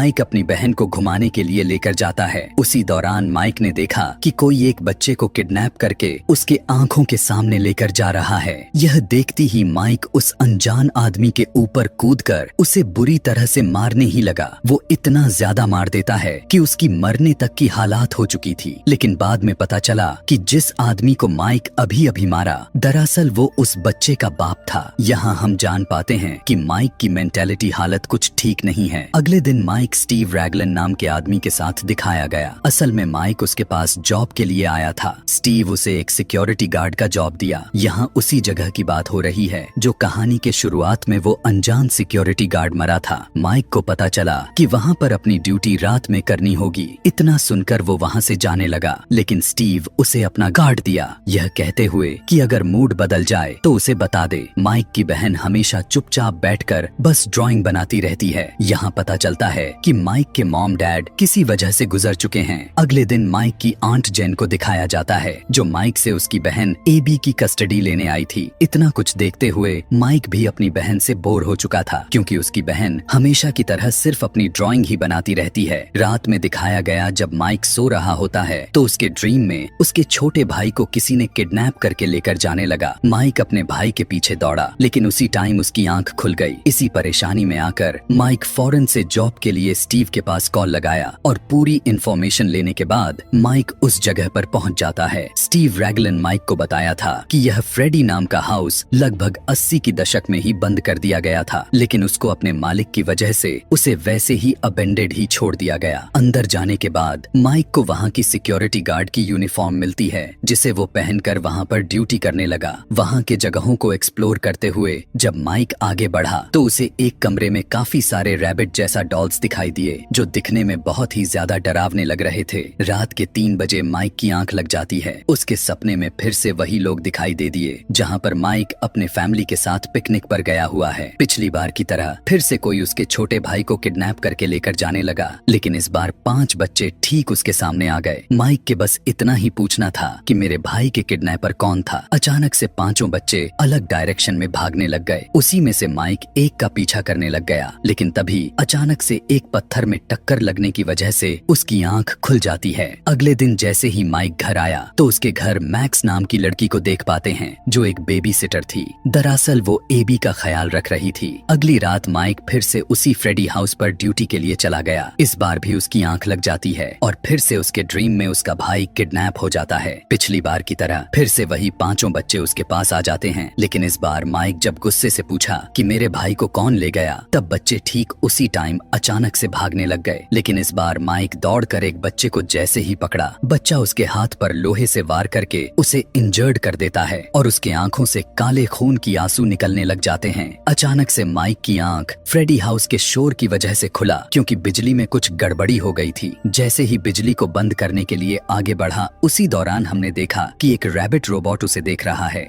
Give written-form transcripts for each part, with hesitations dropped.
Mic अपनी बहन को घुमाने के लिए लेकर जाता है। उसी दौरान माइक ने देखा कि कोई एक बच्चे को किडनैप करके उसके आंखों के सामने लेकर जा रहा है। यह देखती ही माइक उस अनजान आदमी के ऊपर कूदकर उसे बुरी तरह से मारने ही लगा। वो इतना ज्यादा मार देता है कि उसकी मरने तक की हालात हो चुकी थी। लेकिन बाद में पता चला कि जिस आदमी को माइक अभी अभी मारा, दरअसल वो उस बच्चे का बाप था। यहाँ हम जान पाते हैं कि माइक की मेंटेलिटी हालत कुछ ठीक नहीं है। अगले दिन माइक स्टीव रैगलन नाम के आदमी के साथ दिखाया गया। असल में माइक उसके पास जॉब के लिए आया था। स्टीव उसे एक सिक्योरिटी गार्ड का जॉब दिया। यहाँ उसी जगह की बात हो रही है जो कहानी के शुरुआत में वो अनजान सिक्योरिटी गार्ड मरा था। माइक को पता चला कि वहाँ पर अपनी ड्यूटी रात में करनी होगी। इतना सुनकर वो वहाँ से जाने लगा, लेकिन स्टीव उसे अपना गार्ड दिया, यह कहते हुए कि अगर मूड बदल जाए तो उसे बता दे। माइक की बहन हमेशा चुपचाप बैठकर बस ड्राइंग बनाती रहती है। यहाँ पता चलता है कि माइक के मॉम डैड किसी वजह से गुजर चुके हैं। अगले दिन माइक की आंट जेन को दिखाया जाता है, जो माइक से उसकी बहन एबी की कस्टडी लेने आई थी। इतना कुछ देखते हुए माइक भी अपनी बहन से बोर हो चुका था, क्योंकि उसकी बहन हमेशा की तरह सिर्फ अपनी ड्राइंग ही बनाती रहती है। रात में दिखाया गया जब माइक सो रहा होता है तो उसके ड्रीम में उसके छोटे भाई को किसी ने किडनैप करके लेकर जाने लगा। माइक अपने भाई के पीछे दौड़ा, लेकिन उसी टाइम उसकी आंख खुल गई। इसी परेशानी में आकर माइक फौरन से जॉब के लिए स्टीव के पास कॉल लगाया और पूरी इंफॉर्मेशन लेने के बाद माइक उस जगह पर पहुंच जाता है। स्टीव रैगलन माइक को बताया था कि यह फ्रेडी नाम का हाउस लगभग 80 की दशक में ही बंद कर दिया गया था, लेकिन उसको अपने मालिक की वजह से उसे वैसे ही अबेंडेड ही छोड़ दिया गया। अंदर जाने के बाद माइक को वहाँ की सिक्योरिटी गार्ड की यूनिफॉर्म मिलती है, जिसे वो पहनकर वहाँ पर ड्यूटी करने लगा। वहाँ के जगहों को एक्सप्लोर करते हुए जब माइक आगे बढ़ा तो उसे एक कमरे में काफी सारे रैबिट जैसा डॉल्स दिखाई दिए, जो दिखने में बहुत ही ज्यादा डरावने लग रहे थे। रात के 3 बजे माइक की आंख लग जाती है। उसके सपने में फिर से वही लोग दिखाई दे दिए, जहाँ पर माइक अपने फैमिली के साथ पिकनिक पर गया हुआ है। पिछली बार की तरह फिर से कोई उसके छोटे भाई को किडनैप करके लेकर जाने लगा, लेकिन इस बार 5 बच्चे ठीक उसके सामने आ गए। माइक के बस इतना ही पूछना था कि मेरे भाई के किडनैपर कौन था। अचानक से 5 बच्चे अलग डायरेक्शन में भागने लग गए। उसी में से माइक एक का पीछा करने लग गया, लेकिन तभी अचानक से एक पत्थर में टक्कर लगने की वजह से उसकी आंख खुल जाती है। अगले दिन जैसे ही माइक घर आया तो उसके घर मैक्स नाम की लड़की को देख पाते हैं, जो एक बेबी सिटर थी। दरअसल वो एबी का ख्याल रख रही थी। अगली रात माइक फिर से उसी फ्रेडी हाउस पर ड्यूटी के लिए चला गया। इस बार भी उसकी आंख लग जाती है और फिर से उसके ड्रीम में उसका भाई किडनैप हो जाता है। पिछली बार की तरह फिर से वही 5 बच्चे उसके पास आ जाते हैं, लेकिन इस बार माइक जब गुस्से से पूछा कि मेरे भाई को कौन ले गया, तब बच्चे ठीक उसी टाइम अचानक से भागने लग गए। लेकिन इस बार माइक दौड़कर एक बच्चे को जैसे ही पकड़ा, बच्चा उसके हाथ पर लोहे से वार करके उसे इंजर्ड कर देता है और उसके आंखों से काले खून की आंसू निकलने लग जाते हैं। अचानक से माइक की आंख फ्रेडी हाउस के शोर की वजह से खुला, क्योंकि बिजली में कुछ गड़बड़ी हो गई थी। जैसे ही बिजली को बंद करने के लिए आगे बढ़ा, उसी दौरान हमने देखा कि एक रैबिट रोबोट उसे देख रहा है।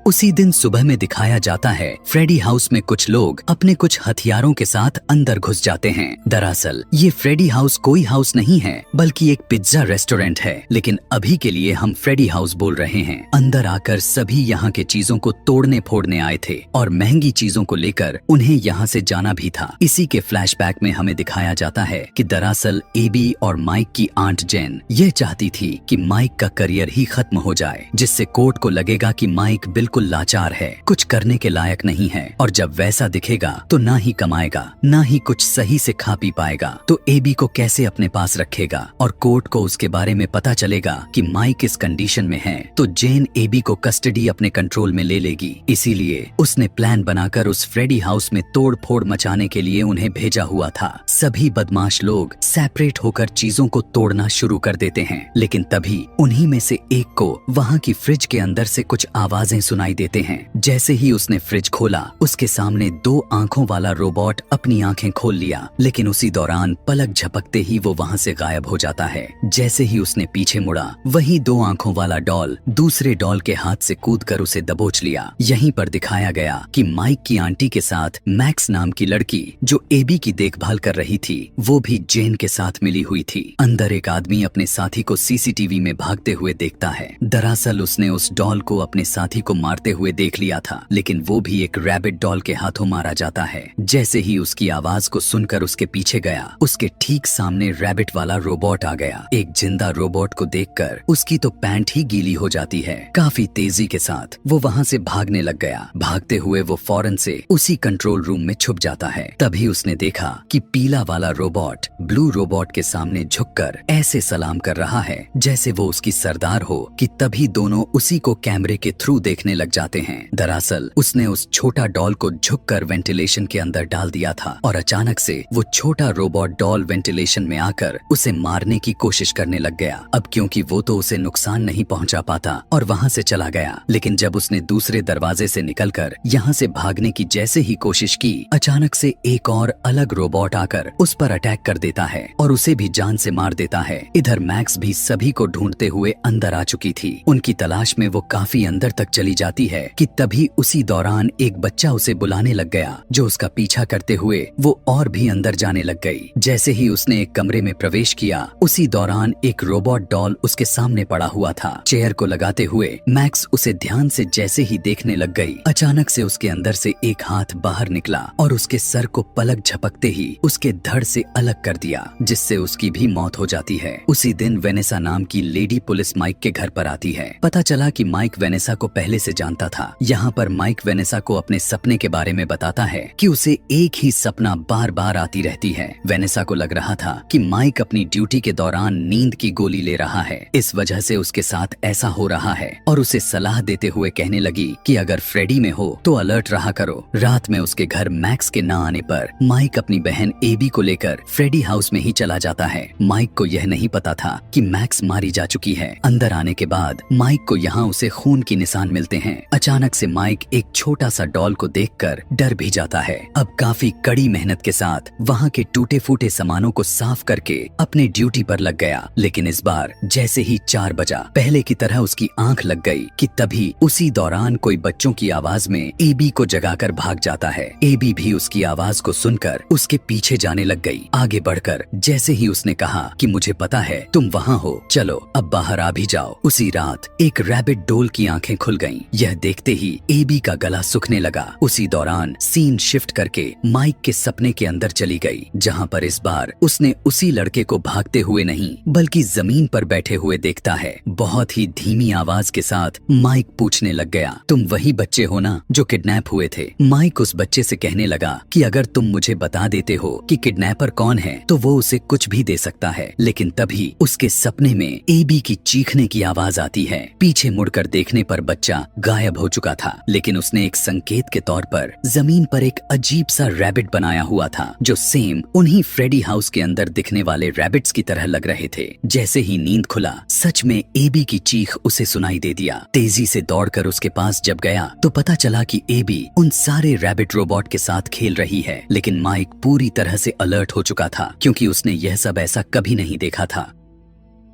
उसी दिन सुबह में दिखाया जाता है फ्रेडी हाउस में कुछ लोग अपने कुछ हथियारों के साथ अंदर घुस जाते हैं। दरअसल ये फ्रेडी हाउस कोई हाउस नहीं है, बल्कि एक पिज्जा रेस्टोरेंट है, लेकिन अभी के लिए हम फ्रेडी हाउस बोल रहे हैं। अंदर आकर सभी यहाँ के चीजों को तोड़ने फोड़ने आए थे और महंगी चीजों को लेकर उन्हें यहाँ से जाना भी था। इसी के फ्लैशबैक में हमें दिखाया जाता है कि दरअसल एबी और माइक की आंट जेन ये चाहती थी कि माइक का करियर ही खत्म हो जाए, जिससे कोर्ट को लगेगा कि माइक बिल्कुल लाचार है, कुछ करने के लायक नहीं है, और जब वैसा दिखेगा तो ना ही कमाएगा, ना ही कुछ सही से खा पी पाएगा, तो एबी को कैसे अपने पास रखेगा। और कोर्ट को उसके बारे में पता चलेगा कि माइक इस कंडीशन में है, तो जेन एबी को कस्टडी अपने कंट्रोल में ले लेगी। इसीलिए उसने प्लान बनाकर उस फ्रेडी हाउस में तोड़ फोड़ मचाने के लिए उन्हें भेजा हुआ था। सभी बदमाश लोग सेपरेट होकर चीजों को तोड़ना शुरू कर देते हैं, लेकिन तभी उन्हीं में से एक को वहाँ की फ्रिज के अंदर से कुछ आवाजें सुनाई देते हैं। जैसे ही उसने फ्रिज खोला, उसके सामने 2 आंखों वाला रोबोट अपनी आंखें खोल लिया, लेकिन उसी दौरान पलक झपकते ही वो वहाँ से गायब हो जाता है। जैसे ही उसने पीछे मुड़ा, वही 2 आंखों वाला डॉल दूसरे डॉल के हाथ से कूदकर उसे दबोच लिया। यहीं पर दिखाया गया कि माइक की आंटी के साथ मैक्स नाम की लड़की, जो एबी की देखभाल कर रही थी, वो भी जेन के साथ मिली हुई थी। अंदर एक आदमी अपने साथी को सीसीटीवी में भागते हुए देखता है। दरअसल उसने उस डॉल को अपने साथी को मारते हुए देख लिया था, लेकिन वो भी एक रैबिट डॉल के हाथों मारा जाता है। जैसे ही उसकी आवाज को सुनकर उसके पीछे गया, उसके ठीक सामने रैबिट वाला रोबोट आ गया। एक जिंदा रोबोट को देखकर उसकी तो पैंट ही गीली हो जाती है। काफी तेजी के साथ वो वहाँ से भागने लग गया। भागते हुए वो फौरन से उसी कंट्रोल रूम में छुप जाता है। तभी उसने देखा कि पीला वाला रोबोट ब्लू रोबोट के सामने झुककर ऐसे सलाम कर रहा है जैसे वो उसकी सरदार हो, कि तभी दोनों उसी को कैमरे के थ्रू देखने लग जाते हैं। दरअसल उसने उस छोटा डॉल को झुककर वेंटिलेशन के अंदर डाल दिया था और अचानक से वो छोटा रोबोट डॉल वेंटिलेशन में आकर उसे मारने की कोशिश करने लग गया। अब क्योंकि वो तो उसे नुकसान नहीं पहुंचा पाता और वहां से चला गया, लेकिन जब उसने दूसरे दरवाजे से निकलकर यहाँ से भागने की जैसे ही कोशिश की, अचानक से एक और अलग रोबोट आकर उस पर अटैक कर देता है और उसे भी जान से मार देता है। इधर मैक्स भी सभी को ढूंढते हुए अंदर आ चुकी थी। उनकी तलाश में वो काफी अंदर तक चली जाती है कि तभी उसी दौरान एक बच्चा उसे बुलाने लग गया, जो उसका पीछा करते हुए वो और भी अंदर जाने लग गई। जैसे ही उसने एक कमरे में प्रवेश किया, उसी दौरान एक रोबोट डॉल उसके सामने पड़ा हुआ था। चेयर को लगाते हुए मैक्स उसे ध्यान से जैसे ही देखने लग गई, अचानक से उसके अंदर से एक हाथ बाहर निकला और उसके सर को पलक झपकते ही उसके धड़ से अलग कर दिया, जिससे उसकी भी मौत हो जाती है। उसी दिन वेनेसा नाम की लेडी पुलिस माइक के घर पर आती है। पता चला कि माइक वेनेसा को पहले से जानता था। यहाँ पर माइक वेनेसा को अपने सपने के बारे में बताता है कि उसे एक ही सपना बार बार आती रहती है। वेनेसा को लग रहा था कि माइक अपनी ड्यूटी के दौरान नींद की गोली ले रहा है, इस वजह से उसके साथ ऐसा हो रहा है, और उसे सलाह देते हुए कहने लगी कि अगर फ्रेडी में हो तो अलर्ट रहा करो। रात में उसके घर मैक्स के न आने पर माइक अपनी बहन एबी को लेकर फ्रेडी हाउस में ही चला जाता है। माइक को यह नहीं पता था कि मैक्स मारी जा चुकी है। अंदर आने के बाद माइक को यहाँ उसे खून की निशान मिलते हैं। अचानक से माइक एक छोटा सा डॉल को देखकर डर भी जाता है। अब काफी कड़ी मेहनत के साथ वहाँ के टूटे फूटे सामानों को साफ करके अपने ड्यूटी पर लग गया, लेकिन इस बार जैसे ही 4 बजा, पहले की तरह उसकी आंख लग गई कि तभी उसी दौरान कोई बच्चों की आवाज में एबी को जगाकर भाग जाता है। एबी भी उसकी आवाज को सुनकर उसके पीछे जाने लग गई। आगे बढ़कर जैसे ही उसने कहा कि मुझे पता है तुम वहाँ हो, चलो अब बाहर आ भी जाओ, उसी रात एक रैबिट डोल की आंखें खुल गईं। यह देखते ही एबी का गला सूखने लगा। उसी दौरान सीन शिफ्ट करके माइक के सपने के अंदर चली गई, जहाँ पर इस बार उसने उसी लड़के को भागते हुए नहीं बल्कि जमीन पर बैठे हुए देखता है। बहुत ही धीमी आवाज के साथ माइक पूछने लग गया, तुम वही बच्चे हो ना जो किडनैप हुए थे? माइक उस बच्चे से कहने लगा कि अगर तुम मुझे बता देते हो कि किडनैपर कौन है तो वो उसे कुछ भी दे सकता है। लेकिन तभी उसके सपने में एबी की चीखने की आवाज आती है। पीछे मुड़कर देखने पर बच्चा गायब हो चुका था, लेकिन उसने एक संकेत के तौर पर जमीन पर एक अजीब सा रैबिट बनाया हुआ था, जो सेम उन्हीं फ्रेडी हाउस के अंदर दिखने वाले रैबिट्स की तरह लग रहे थे। जैसे ही नींद खुला, सच में एबी की चीख उसे सुनाई दे दिया। तेजी से दौड़कर उसके पास जब गया तो पता चला कि एबी उन सारे रैबिट रोबोट के साथ खेल रही है, लेकिन माइक पूरी तरह से अलर्ट हो चुका था क्योंकि उसने यह सब ऐसा कभी नहीं देखा था।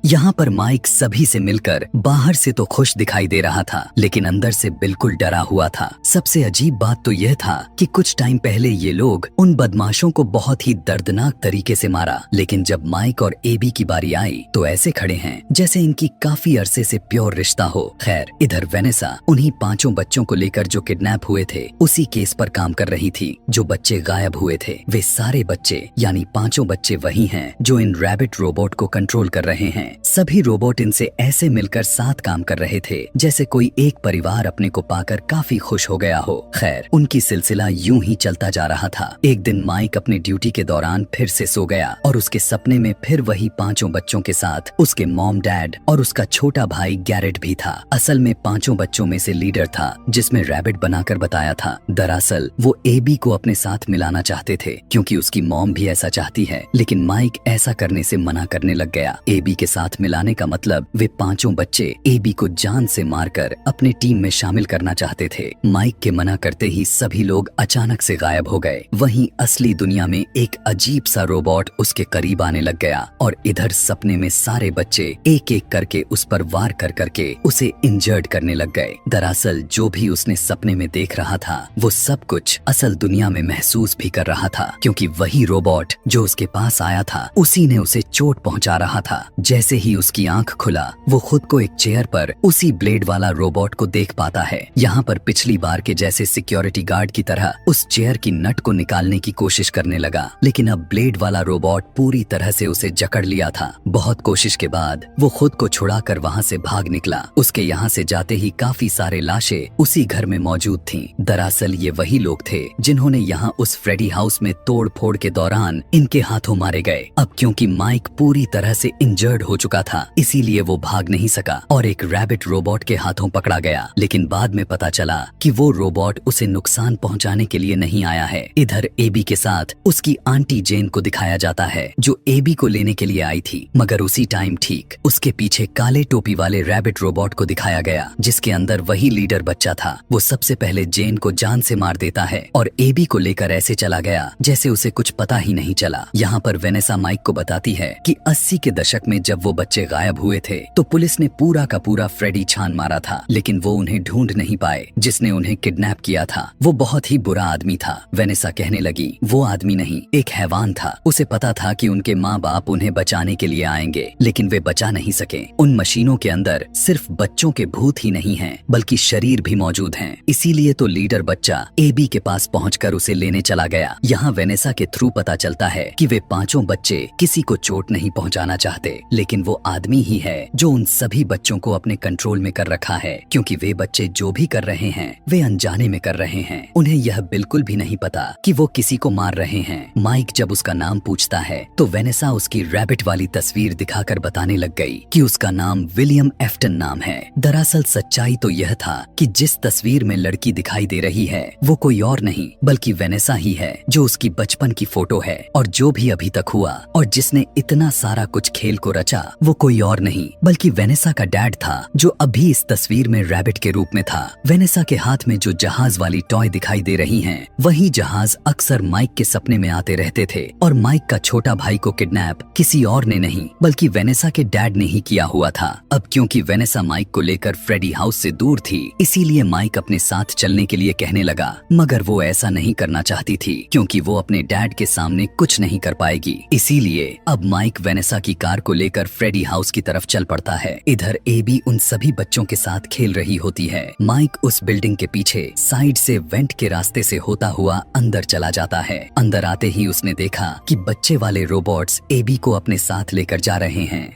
यहाँ पर माइक सभी से मिलकर बाहर से तो खुश दिखाई दे रहा था, लेकिन अंदर से बिल्कुल डरा हुआ था। सबसे अजीब बात तो यह था कि कुछ टाइम पहले ये लोग उन बदमाशों को बहुत ही दर्दनाक तरीके से मारा, लेकिन जब माइक और एबी की बारी आई तो ऐसे खड़े हैं जैसे इनकी काफी अरसे से प्योर रिश्ता हो। खैर, इधर वेनेसा उन्हीं 5 बच्चों को लेकर जो किडनैप हुए थे उसी केस पर काम कर रही थी। जो बच्चे गायब हुए थे वे सारे बच्चे यानी 5 बच्चे वही हैं जो इन रैबिट रोबोट को कंट्रोल कर रहे हैं। सभी रोबोट इनसे ऐसे मिलकर साथ काम कर रहे थे जैसे कोई एक परिवार अपने को पाकर काफी खुश हो गया हो। खैर, उनकी सिलसिला यूं ही चलता जा रहा था। एक दिन माइक अपनी ड्यूटी के दौरान फिर से सो गया और उसके सपने में फिर वही 5 बच्चों के साथ उसके मॉम, डैड और उसका छोटा भाई गैरेट भी था। असल में 5 बच्चों में से लीडर था जिसमें रैबिट बनाकर बताया था। दरअसल वो एबी को अपने साथ मिलाना चाहते थे क्योंकि उसकी मॉम भी ऐसा चाहती है, लेकिन माइक ऐसा करने से मना करने लग गया। एबी के साथ मिलाने का मतलब वे 5 बच्चे एबी को जान से मारकर अपने टीम में शामिल करना चाहते थे। माइक के मना करते ही सभी लोग अचानक से गायब हो गए। वहीं असली दुनिया में एक अजीब सा रोबोट उसके करीब आने लग गया और इधर सपने में सारे बच्चे एक एक करके उस पर वार कर करके उसे इंजर्ड करने लग गए। दरअसल जो भी उसने सपने में देख रहा था वो सब कुछ असल दुनिया में महसूस भी कर रहा था, क्योंकि वही रोबोट जो उसके पास आया था उसी ने उसे चोट पहुंचा रहा था। जैसे जैसे ही उसकी आंख खुला वो खुद को एक चेयर पर उसी ब्लेड वाला रोबोट को देख पाता है। यहाँ पर पिछली बार के जैसे सिक्योरिटी गार्ड की तरह उस चेयर की नट को निकालने की कोशिश करने लगा, लेकिन अब ब्लेड वाला रोबोट पूरी तरह से उसे जकड़ लिया था। बहुत कोशिश के बाद वो खुद को छुड़ाकर वहाँ से भाग निकला। उसके यहाँ से जाते ही काफी सारे लाशें उसी घर में मौजूद थीं। दरअसल ये वही लोग थे जिन्होंने यहाँ उस फ्रेडी हाउस में तोड़ फोड़ के दौरान इनके हाथों मारे गए। अब क्योंकि माइक पूरी तरह से इंजर्ड हो चुका था, इसीलिए वो भाग नहीं सका और एक रैबिट रोबोट के हाथों पकड़ा गया। लेकिन बाद में पता चला कि वो रोबोट उसे नुकसान पहुंचाने के लिए नहीं आया है। इधर एबी के साथ उसकी आंटी जेन को दिखाया जाता है जो एबी को लेने के लिए आई थी, मगर उसी टाइम ठीक उसके पीछे काले टोपी वाले रैबिट रोबोट को दिखाया गया जिसके अंदर वही लीडर बच्चा था। वो सबसे पहले जेन को जान से मार देता है और एबी को लेकर ऐसे चला गया जैसे उसे कुछ पता ही नहीं चला। यहाँ पर वेनेसा माइक को बताती है कि 80 के दशक में जब वो बच्चे गायब हुए थे तो पुलिस ने पूरा का पूरा फ्रेडी छान मारा था, लेकिन वो उन्हें ढूंढ नहीं पाए। जिसने उन्हें किडनैप किया था वो बहुत ही बुरा आदमी था। वेनेसा कहने लगी वो आदमी नहीं, एक हैवान था। उसे पता था कि उनके माँ बाप उन्हें बचाने के लिए आएंगे, लेकिन वे बचा नहीं सके। उन मशीनों के अंदर सिर्फ बच्चों के भूत ही नहीं हैं, बल्कि शरीर भी मौजूद हैं। इसीलिए तो लीडर बच्चा एबी के पास पहुंचकर उसे लेने चला गया। यहाँ वेनेसा के थ्रू पता चलता है कि वे पांचों बच्चे किसी को चोट नहीं पहुंचाना चाहते, लेकिन वो आदमी ही है जो उन सभी बच्चों को अपने कंट्रोल में कर रखा है, क्योंकि वे बच्चे जो भी कर रहे हैं वे अनजाने में कर रहे हैं। उन्हें यह बिल्कुल भी नहीं पता कि वो किसी को मार रहे हैं। माइक जब उसका नाम पूछता है तो वेनेसा उसकी रैबिट वाली तस्वीर दिखाकर बताने लग गई कि उसका नाम विलियम एफ्टन नाम है। दरअसल सच्चाई तो यह था कि जिस तस्वीर में लड़की दिखाई दे रही है वो कोई और नहीं बल्कि वेनेसा ही है, जो उसकी बचपन की फोटो है। और जो भी अभी तक हुआ और जिसने इतना सारा कुछ खेल को रचा वो कोई और नहीं बल्कि वेनेसा का डैड था, जो अभी इस तस्वीर में रैबिट के रूप में था। वेनेसा के हाथ में जो जहाज वाली टॉय दिखाई दे रही हैं, वही जहाज अक्सर माइक के सपने में आते रहते थे और माइक का छोटा भाई को किडनैप किसी और ने नहीं बल्कि वेनेसा के डैड ने ही किया हुआ था। अब क्योंकि वेनेसा माइक को लेकर फ्रेडी हाउस से दूर थी, इसीलिए माइक अपने साथ चलने के लिए कहने लगा, मगर वो ऐसा नहीं करना चाहती थी क्योंकि वो अपने डैड के सामने कुछ नहीं कर पाएगी। इसीलिए अब माइक वेनेसा की कार को लेकर फ्रेडी हाउस की तरफ चल पड़ता है। इधर एबी उन सभी बच्चों के साथ खेल रही होती है। माइक उस बिल्डिंग के पीछे साइड से वेंट के रास्ते से होता हुआ अंदर चला जाता है। अंदर आते ही उसने देखा कि बच्चे वाले रोबोट्स एबी को अपने साथ लेकर जा रहे हैं।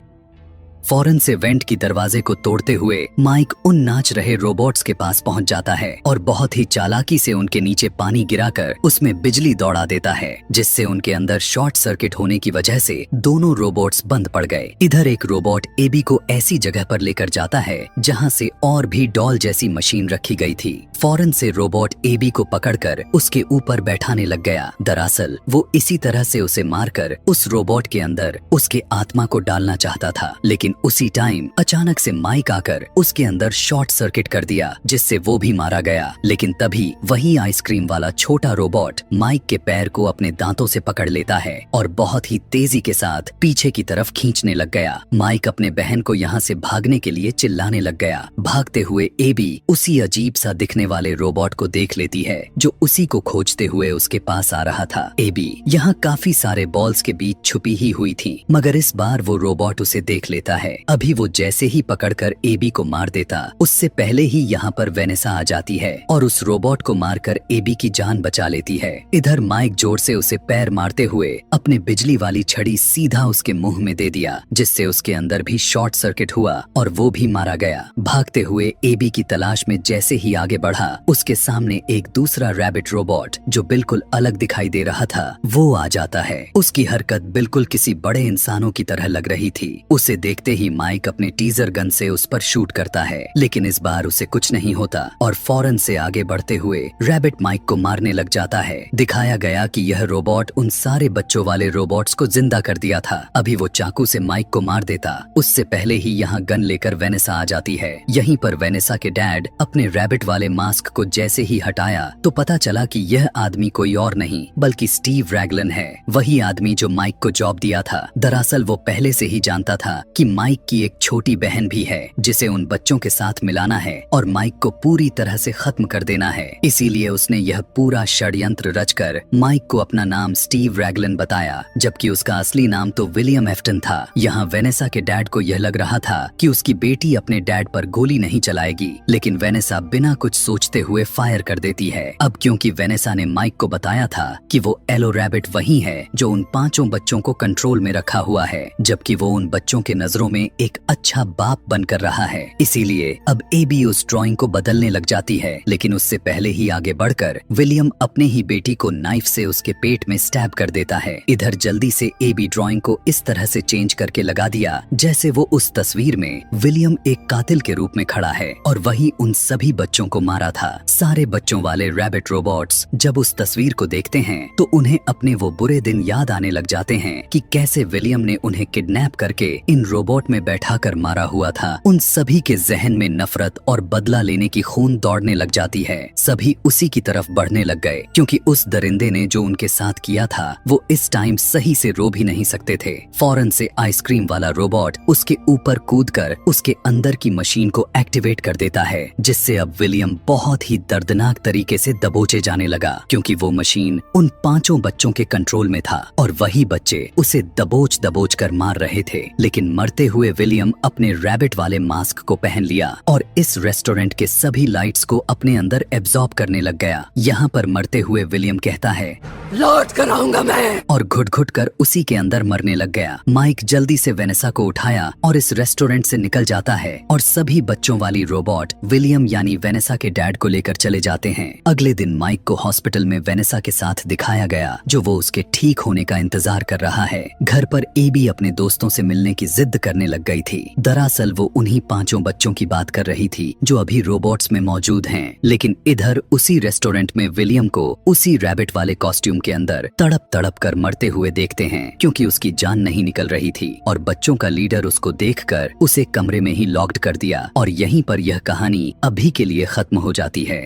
फौरन से वेंट की दरवाजे को तोड़ते हुए माइक उन नाच रहे रोबोट्स के पास पहुंच जाता है और बहुत ही चालाकी से उनके नीचे पानी गिराकर उसमें बिजली दौड़ा देता है, जिससे उनके अंदर शॉर्ट सर्किट होने की वजह से दोनों रोबोट्स बंद पड़ गए। इधर एक रोबोट एबी को ऐसी जगह पर लेकर जाता है जहां से और भी डॉल जैसी मशीन रखी गई थी। फौरन से रोबोट एबी को पकड़कर उसके ऊपर बैठाने लग गया। दरअसल वो इसी तरह से उसे मारकर उस रोबोट के अंदर उसके आत्मा को डालना चाहता था, लेकिन उसी टाइम अचानक से माइक आकर उसके अंदर शॉर्ट सर्किट कर दिया, जिससे वो भी मारा गया। लेकिन तभी वही आइसक्रीम वाला छोटा रोबोट माइक के पैर को अपने दांतों से पकड़ लेता है और बहुत ही तेजी के साथ पीछे की तरफ खींचने लग गया। माइक अपने बहन को यहाँ से भागने के लिए चिल्लाने लग गया। भागते हुए एबी उसी अजीब सा दिखने वाले रोबोट को देख लेती है जो उसी को खोजते हुए उसके पास आ रहा था। एबी यहाँ काफी सारे बॉल्स के बीच छुपी ही हुई थी, मगर इस बार वो रोबोट उसे देख लेता है। अभी वो जैसे ही पकड़कर एबी को मार देता, उससे पहले ही यहाँ पर वेनेसा आ जाती है और उस रोबोट को मारकर एबी की जान बचा लेती है। इधर माइक जोर से उसे पैर मारते हुए अपने बिजली वाली छड़ी सीधा उसके मुंह में दे दिया, जिससे उसके अंदर भी शॉर्ट सर्किट हुआ और वो भी मारा गया। भागते हुए एबी की तलाश में जैसे ही आगे बढ़ा, उसके सामने एक दूसरा रैबिट रोबोट जो बिल्कुल अलग दिखाई दे रहा था वो आ जाता है। उसकी हरकत बिल्कुल किसी बड़े इंसानों की तरह लग रही थी। उसे देखते ही माइक अपने टीजर गन से उस पर शूट करता है, लेकिन इस बार उसे कुछ नहीं होता और फौरन से आगे बढ़ते हुए रैबिट माइक को मारने लग जाता है। दिखाया गया कि यह रोबोट उन सारे बच्चों वाले रोबोट्स को जिंदा कर दिया था। अभी वो चाकू से माइक को मार देता, उससे पहले ही यहाँ गन लेकर वेनेसा आ जाती है। यहीं पर वेनेसा के डैड अपने रैबिट वाले मास्क को जैसे ही हटाया तो पता चला कि यह आदमी कोई और नहीं बल्कि स्टीव रैगलन है, वही आदमी जो माइक को जॉब दिया था। दरअसल वो पहले से ही जानता था कि माइक की एक छोटी बहन भी है जिसे उन बच्चों के साथ मिलाना है और माइक को पूरी तरह से खत्म कर देना है। इसीलिए उसने यह पूरा षड्यंत्र रचकर माइक को अपना नाम स्टीव रैगलन बताया, जबकि उसका असली नाम तो विलियम एफ्टन था। यहाँ वेनेसा के डैड को यह लग रहा था कि उसकी बेटी अपने डैड पर गोली नहीं चलाएगी, लेकिन वेनेसा बिना कुछ सोचते हुए फायर कर देती है। अब क्योंकि वेनेसा ने माइक को बताया था कि वो एलो रैबिट वही है जो उन 5 बच्चों को कंट्रोल में रखा हुआ है, जबकि वो उन बच्चों के नजरों में एक अच्छा बाप बनकर रहा है। इसीलिए अब एबी उस ड्राइंग को बदलने लग जाती है, लेकिन उससे पहले ही आगे बढ़कर विलियम अपने ही बेटी को नाइफ से उसके पेट में स्टैब कर देता है। इधर जल्दी से एबी ड्राइंग को इस तरह से चेंज करके लगा दिया जैसे वो उस तस्वीर में विलियम एक कातिल के रूप में खड़ा है और वही उन सभी बच्चों को मारा था। सारे बच्चों वाले रैबिट रोबोट्स जब उस तस्वीर को देखते हैं तो उन्हें अपने वो बुरे दिन याद आने लग जाते हैं कि कैसे विलियम ने उन्हें किडनैप करके इन रोबोट में बैठाकर मारा हुआ था। उन सभी के जहन में नफरत और बदला लेने की खून दौड़ने लग जाती है। सभी उसी की तरफ बढ़ने लग गए क्योंकि उस दरिंदे ने जो उनके साथ किया था वो इस टाइम सही से रो भी नहीं सकते थे। फौरन से आइसक्रीम वाला रोबोट उसके ऊपर कूदकर उसके अंदर की मशीन को एक्टिवेट कर देता है, जिससे अब विलियम बहुत ही दर्दनाक तरीके से दबोचे जाने लगा क्योंकि वो मशीन उन 5 बच्चों के कंट्रोल में था और वही बच्चे उसे दबोच दबोच कर मार रहे थे। लेकिन मरते हुए विलियम अपने रैबिट वाले मास्क को पहन लिया और इस रेस्टोरेंट के सभी लाइट्स को अपने अंदर एब्जॉर्ब करने लग गया। यहाँ पर मरते हुए विलियम कहता है, लौट कर आऊंगा मैं, और घुट घुट कर उसी के अंदर मरने लग गया। माइक जल्दी से वेनेसा को उठाया और इस रेस्टोरेंट से निकल जाता है और सभी बच्चों वाली रोबोट विलियम यानी वेनेसा के डैड को लेकर चले जाते हैं। अगले दिन माइक को हॉस्पिटल में वेनेसा के साथ दिखाया गया जो वो उसके ठीक होने का इंतजार कर रहा है। घर पर एबी अपने दोस्तों से मिलने की जिद करने लग गई थी। दरअसल वो उन्हीं 5 बच्चों की बात कर रही थी जो अभी रोबोट्स में मौजूद हैं। लेकिन इधर उसी रेस्टोरेंट में विलियम को उसी रैबिट वाले कॉस्ट्यूम के अंदर तड़प तड़प कर मरते हुए देखते हैं क्योंकि उसकी जान नहीं निकल रही थी और बच्चों का लीडर उसको देखकर उसे कमरे में ही लॉक्ड कर दिया और यहीं पर यह कहानी अभी के लिए खत्म हो जाती है।